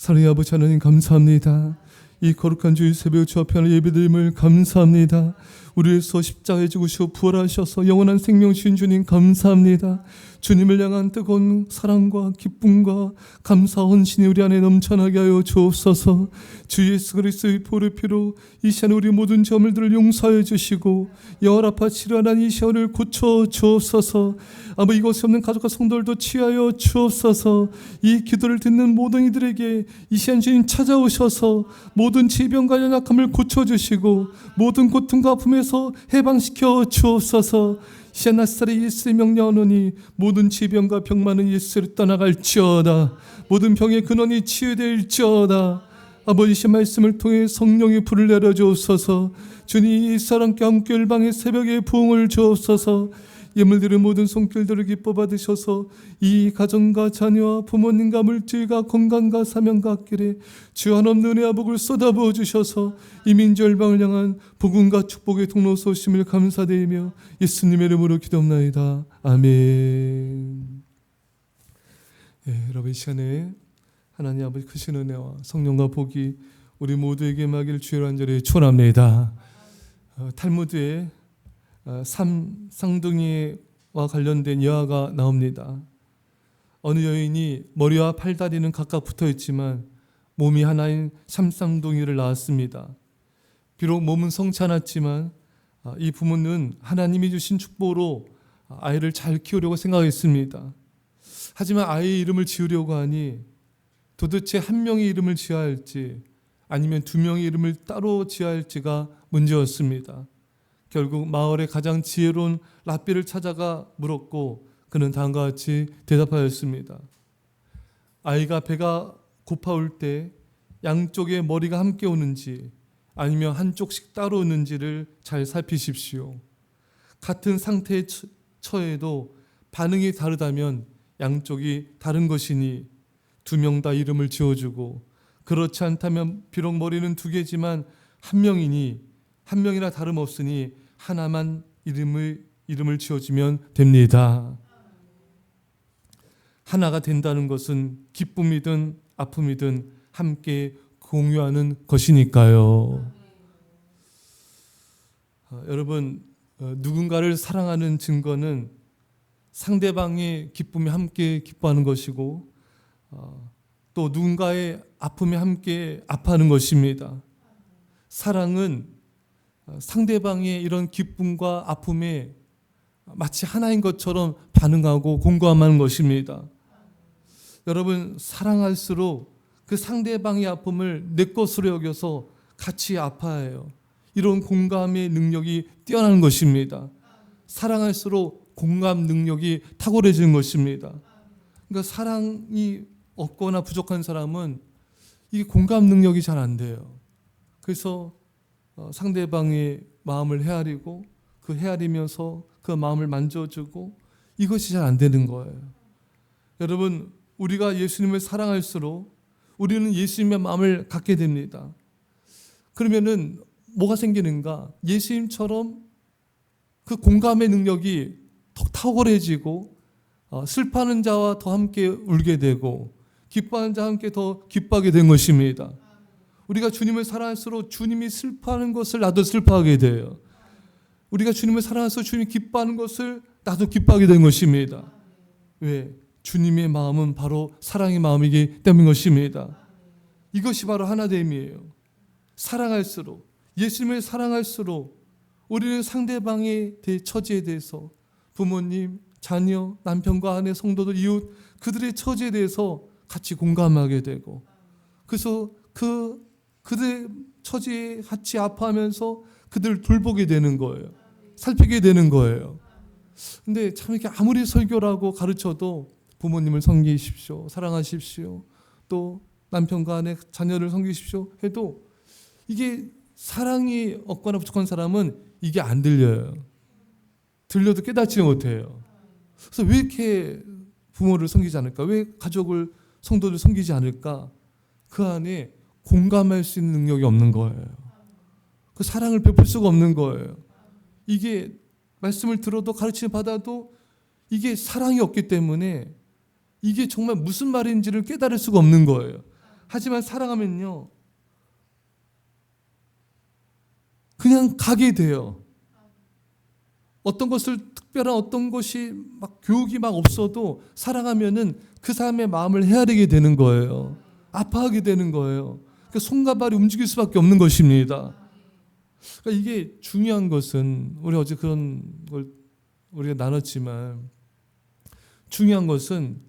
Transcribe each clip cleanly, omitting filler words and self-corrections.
사랑의 아버지 하나님 감사합니다. 이 거룩한 주일 새벽 주 앞에 하는 예배드림을 감사합니다. 우리에서 십자가에 죽으시고 부활하셔서 영원한 생명 주신 주님 감사합니다. 주님을 향한 뜨거운 사랑과 기쁨과 감사 헌신이 우리 안에 넘쳐나게 하여 주옵소서. 주 예수 그리스도의 보혈의 피로 이 시간 우리 모든 죄물들을 용서하여 주시고 열 아파 치료하는 이 시간을 고쳐 주옵소서. 아버지 이곳에 없는 가족과 성도들도 취하여 주옵소서. 이 기도를 듣는 모든 이들에게 이 시간 주님 찾아오셔서 모든 질병과 연약함을 고쳐주시고 모든 고통과 아픔에서 해방시켜 주옵소서. 시간 나사렛 예수의 명령하노니 모든 질병과 병만은 예수를 떠나갈지어다. 모든 병의 근원이 치유될지어다. 아버지 말씀을 통해 성령의 불을 내려주옵소서. 주님 이 사람께 함께 열방의 새벽에 부흥을 주옵소서. 예물들의 모든 손길들을 기뻐 받으셔서 이 가정과 자녀와 부모님과 물질과 건강과 사명과 학길에 주 한없는 은혜와 복을 쏟아부어 주셔서 이 민족 열방을 향한 복음과 축복의 통로 쏘심을 감사드리며 예수님의 이름으로 기도합나이다. 아멘. 여러분 이 시간에 하나님 아버지 크신 은혜와 성령과 복이 우리 모두에게 임하기를 주의 간절히 축원합니다. 탈무드에 쌍둥이와 관련된 여화가 나옵니다. 어느 여인이 머리와 팔다리는 각각 붙어 있지만 몸이 하나인 쌍둥이를 낳았습니다. 비록 몸은 성치 않았지만 이 부모는 하나님이 주신 축복으로 아이를 잘 키우려고 생각했습니다. 하지만 아이의 이름을 지으려고 하니 도대체 한 명의 이름을 지어야 할지 아니면 두 명의 이름을 따로 지어야 할지가 문제였습니다. 결국 마을의 가장 지혜로운 랍비를 찾아가 물었고 그는 다음과 같이 대답하였습니다. 아이가 배가 고파올 때 양쪽의 머리가 함께 오는지 아니면 한쪽씩 따로 오는지를 잘 살피십시오. 같은 상태에 처해도 반응이 다르다면 양쪽이 다른 것이니 두 명 다 이름을 지어주고 그렇지 않다면 비록 머리는 두 개지만 한 명이나 다름없으니 하나만 이름을 지어주면 됩니다. 하나가 된다는 것은 기쁨이든 아픔이든 함께 공유하는 것이니까요. 여러분 누군가를 사랑하는 증거는 상대방의 기쁨에 함께 기뻐하는 것이고 또 누군가의 아픔에 함께 아파하는 것입니다. 사랑은 상대방의 이런 기쁨과 아픔에 마치 하나인 것처럼 반응하고 공감하는 것입니다. 여러분 사랑할수록 그 상대방의 아픔을 내 것으로 여겨서 같이 아파해요. 이런 공감의 능력이 뛰어나는 것입니다. 사랑할수록 공감 능력이 탁월해지는 것입니다. 그러니까 사랑이 없거나 부족한 사람은 이 공감 능력이 잘 안 돼요. 그래서 상대방의 마음을 헤아리고 그 헤아리면서 그 마음을 만져주고 이것이 잘 안 되는 거예요. 여러분 우리가 예수님을 사랑할수록 우리는 예수님의 마음을 갖게 됩니다. 그러면은 뭐가 생기는가? 예수님처럼 그 공감의 능력이 더 탁월해지고 슬퍼하는 자와 더 함께 울게 되고 기뻐하는 자와 함께 더 기뻐하게 된 것입니다. 우리가 주님을 사랑할수록 주님이 슬퍼하는 것을 나도 슬퍼하게 돼요. 우리가 주님을 사랑할수록 주님이 기뻐하는 것을 나도 기뻐하게 된 것입니다. 왜? 주님의 마음은 바로 사랑의 마음이기 때문인 것입니다. 이것이 바로 하나됨이에요. 사랑할수록 예수님을 사랑할수록 우리는 상대방의 처지에 대해서 부모님, 자녀, 남편과 아내, 성도들, 이웃 그들의 처지에 대해서 같이 공감하게 되고 그래서 그들의 처지에 같이 아파하면서 그들을 돌보게 되는 거예요. 살피게 되는 거예요. 근데 참 이렇게 아무리 설교라고 가르쳐도 부모님을 섬기십시오. 사랑하십시오. 또 남편과 아내, 자녀를 섬기십시오. 해도 이게 사랑이 없거나 부족한 사람은 이게 안 들려요. 들려도 깨닫지 못해요. 그래서 왜 이렇게 부모를 섬기지 않을까? 왜 가족을, 성도를 섬기지 않을까? 그 안에 공감할 수 있는 능력이 없는 거예요. 그 사랑을 베풀 수가 없는 거예요. 이게 말씀을 들어도 가르침을 받아도 이게 사랑이 없기 때문에 이게 정말 무슨 말인지를 깨달을 수가 없는 거예요. 하지만 사랑하면요, 그냥 가게 돼요. 어떤 것을 특별한 어떤 것이 막 교육이 막 없어도 사랑하면은 그 사람의 마음을 헤아리게 되는 거예요. 아파하게 되는 거예요. 그러니까 손과 발이 움직일 수밖에 없는 것입니다. 그러니까 이게 중요한 것은, 우리 어제 그런 걸 우리가 나눴지만, 중요한 것은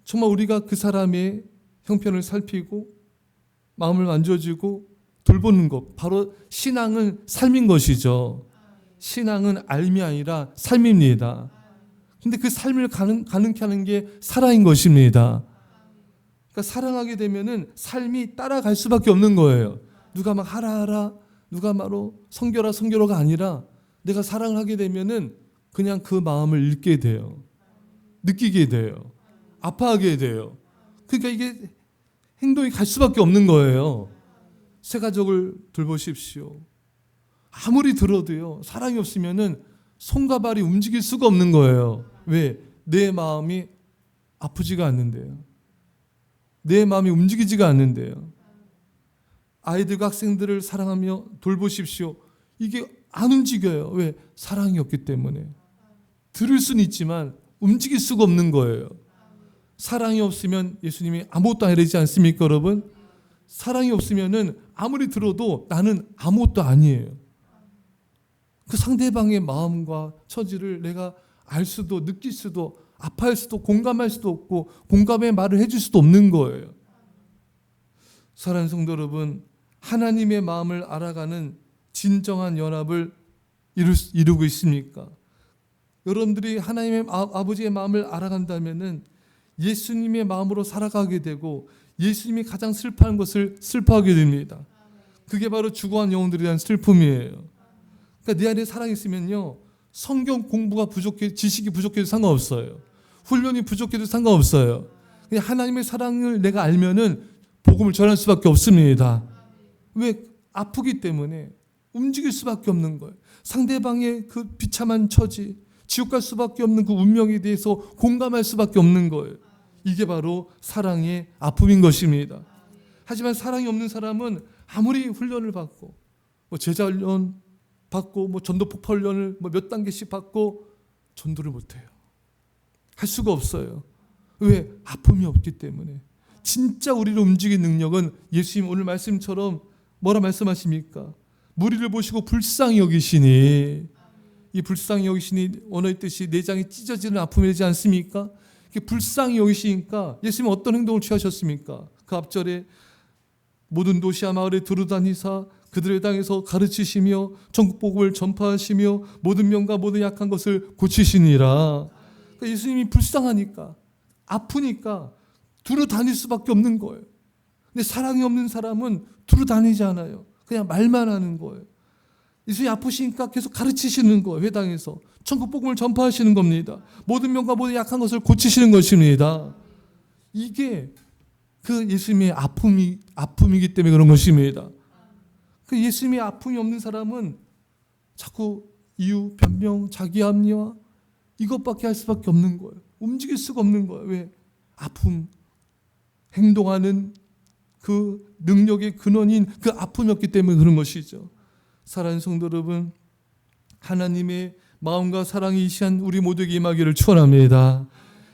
정말 우리가 그 사람의 형편을 살피고 마음을 만져주고 돌보는 것, 바로 신앙은 삶인 것이죠. 신앙은 알미 아니라 삶입니다. 근데 그 삶을 가능케 하는 게 사랑인 것입니다. 그러니까 사랑하게 되면은 삶이 따라갈 수밖에 없는 거예요. 누가 막 하라 누가 바로 성결아가 아니라 내가 사랑을 하게 되면은 그냥 그 마음을 읽게 돼요. 느끼게 돼요. 아파하게 돼요. 그러니까 이게 행동이 갈 수밖에 없는 거예요. 새 가족을 돌보십시오. 아무리 들어도요, 사랑이 없으면은 손과 발이 움직일 수가 없는 거예요. 왜? 내 마음이 아프지가 않는데요. 내 마음이 움직이지가 않는데요. 아이들과 학생들을 사랑하며 돌보십시오. 이게 안 움직여요. 왜? 사랑이 없기 때문에. 들을 수는 있지만 움직일 수가 없는 거예요. 사랑이 없으면 예수님이 아무것도 안 되지 않습니까, 여러분? 사랑이 없으면은 아무리 들어도 나는 아무것도 아니에요. 그 상대방의 마음과 처지를 내가 알 수도 느낄 수도 아파할 수도 공감할 수도 없고 공감의 말을 해줄 수도 없는 거예요. 사랑하는 성도 여러분, 하나님의 마음을 알아가는 진정한 연합을 이루고 있습니까? 여러분들이 하나님의 아버지의 마음을 알아간다면은 예수님의 마음으로 살아가게 되고 예수님이 가장 슬퍼하는 것을 슬퍼하게 됩니다. 그게 바로 죽어간 영혼들에 대한 슬픔이에요. 그러니까 내 안에 사랑이 있으면요, 성경 공부가 부족해, 지식이 부족해도 상관없어요. 훈련이 부족해도 상관없어요. 그냥 하나님의 사랑을 내가 알면은 복음을 전할 수밖에 없습니다. 왜? 아프기 때문에 움직일 수밖에 없는 거예요. 상대방의 그 비참한 처지, 지옥 갈 수밖에 없는 그 운명에 대해서 공감할 수밖에 없는 거예요. 이게 바로 사랑의 아픔인 것입니다. 하지만 사랑이 없는 사람은 아무리 훈련을 받고 제자 훈련 받고 전도 폭파 훈련을 몇 단계씩 받고 전도를 못해요. 할 수가 없어요. 왜? 아픔이 없기 때문에. 진짜 우리를 움직이는 능력은 예수님 오늘 말씀처럼 뭐라 말씀하십니까? 무리를 보시고 불쌍히 여기시니, 이 불쌍히 여기시니 원어의 뜻이 내장이 찢어지는 아픔이 되지 않습니까? 불쌍히 여기시니까 예수님은 어떤 행동을 취하셨습니까? 그 앞절에 모든 도시와 마을에 두루다니사 그들의 땅에서 가르치시며 전국 복음을 전파하시며 모든 명과 모든 약한 것을 고치시니라. 그러니까 예수님이 불쌍하니까 아프니까 두루 다닐 수밖에 없는 거예요. 근데 사랑이 없는 사람은 두루 다니지 않아요. 그냥 말만 하는 거예요. 예수님이 아프시니까 계속 가르치시는 거예요. 회당에서 천국 복음을 전파하시는 겁니다. 모든 명과 모든 약한 것을 고치시는 것입니다. 이게 그 예수님의 아픔이기 때문에 그런 것입니다. 그 예수님의 아픔이 없는 사람은 자꾸 이유, 변명, 자기 합리화 이것밖에 할 수밖에 없는 거예요. 움직일 수가 없는 거예요. 왜? 아픔, 행동하는 그 능력의 근원인 그 아픔이었기 때문에 그런 것이죠. 사랑하는 성도 여러분, 하나님의 마음과 사랑이 이 시간 우리 모두에게 임하기를 축원합니다.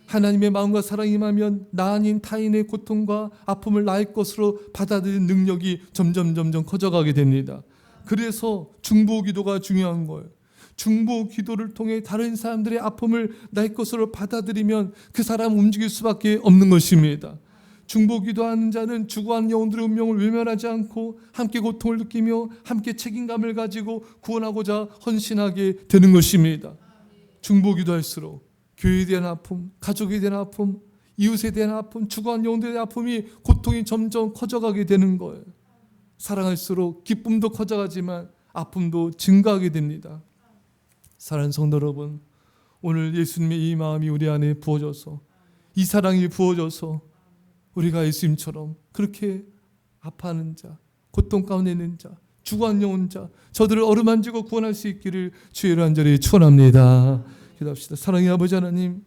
하나님의 마음과 사랑이 임하면 나 아닌 타인의 고통과 아픔을 나의 것으로 받아들이는 능력이 점점 커져가게 됩니다. 그래서 중보 기도가 중요한 거예요. 중보 기도를 통해 다른 사람들의 아픔을 나의 것으로 받아들이면 그 사람 움직일 수밖에 없는 것입니다. 중보 기도하는 자는 죽어간 영혼들의 운명을 외면하지 않고 함께 고통을 느끼며 함께 책임감을 가지고 구원하고자 헌신하게 되는 것입니다. 중보 기도할수록 교회에 대한 아픔, 가족에 대한 아픔, 이웃에 대한 아픔, 죽어간 영혼들의 아픔이 고통이 점점 커져가게 되는 거예요. 사랑할수록 기쁨도 커져가지만 아픔도 증가하게 됩니다. 사랑하는 성도 여러분, 오늘 예수님의 이 마음이 우리 안에 부어져서 이 사랑이 부어져서 우리가 예수님처럼 그렇게 아파하는 자, 고통 가운데 있는 자, 죽어간 영혼 자, 저들을 어루만지고 구원할 수 있기를 주의 간절히 축원합니다. 기도합시다. 사랑의 아버지 하나님,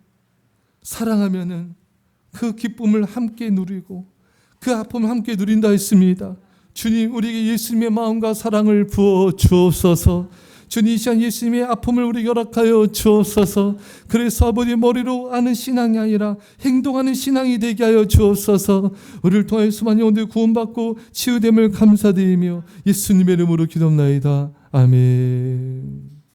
사랑하면은 그 기쁨을 함께 누리고 그 아픔을 함께 누린다 했습니다. 주님, 우리에게 예수님의 마음과 사랑을 부어 주옵소서. 주님, 이 시간 예수님의 아픔을 우리에게 허락하여 주옵소서. 그래서 아버지, 머리로 아는 신앙이 아니라 행동하는 신앙이 되게 하여 주옵소서. 우리를 통해 수많은 영혼들이 구원받고 치유됨을 감사드리며 예수님의 이름으로 기도합나이다. 아멘.